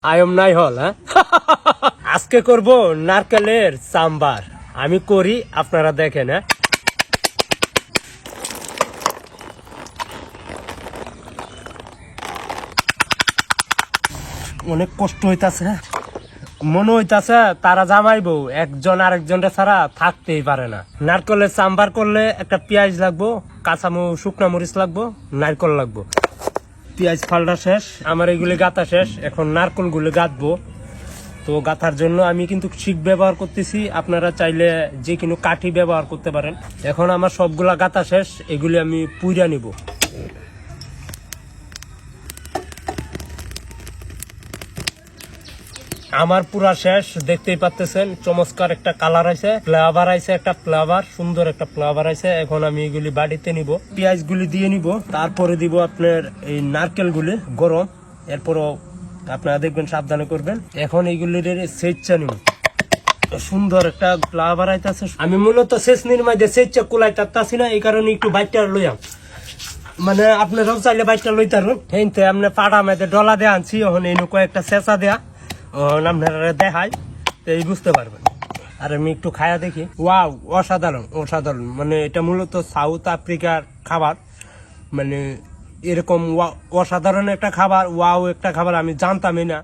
I am নাই হল। হ্যাঁ আজকে করব নারকেলের চাম্বার। আমি করি, আপনারা দেখেন। হ্যাঁ অনেক কষ্ট হইতাছে, মনে হইতাছে তারা জামাইবো একজন আরেকজনটা ছাড়া থাকতেই পারে না। নারকেলের চাম্বার করলে একটা পেঁয়াজ লাগবো, শুকনা মরিচ লাগবো, নারকেল লাগবো। পেঁয়াজ ফালটা শেষ, আমার এগুলি গাঁথা শেষ। এখন নারকেল গুলো গাঁথবো। তো গাঁথার জন্য আমি কিন্তু শিক ব্যবহার করতেছি, আপনারা চাইলে যে কোনো কাঠি ব্যবহার করতে পারেন। এখন আমার সবগুলা গাঁথা শেষ, এগুলি আমি পুইরা নিব। আমার পুরা শেষ, দেখতেই পাচ্ছেন চমৎকার একটা কালার আছে, ফ্লেভার আছে, একটা ফ্লেভার, সুন্দর একটা ফ্লেভার আছে। এখন আমি এগুলি বাড়িতে নিব, পেঁয়াজ গুলি দিয়ে নিব, তারপরে দিব আপনার এই নারকেল গুলি গরম। এরপরও আপনারা দেখবেন, সাবধানে করবেন। এখন এইগুলির সেচা নিব, সুন্দর একটা ফ্লেভার আইতাছে। আমি মূলত সেচনির মধ্যে সেচা কুলাই তাত্তাছি না, এই কারণে একটু বাইকটা লইয়াম। মানে আপনারাও চাইলে বাইকটা লইতারুন। হেনতে আপনি পাড়া মেয়েদের ডলা দেয়া আনছি, এখন এই কয়েকটা সেচা দেয়া আপনারা দেখাই, এই বুঝতে পারবেন। আর আমি একটু খায়া দেখি। ওয়াও, অসাধারণ অসাধারণ। মানে এটা মূলত সাউথ আফ্রিকার খাবার, মানে এরকম অসাধারণ একটা খাবার, ওয়াও একটা খাবার আমি জানতামই না।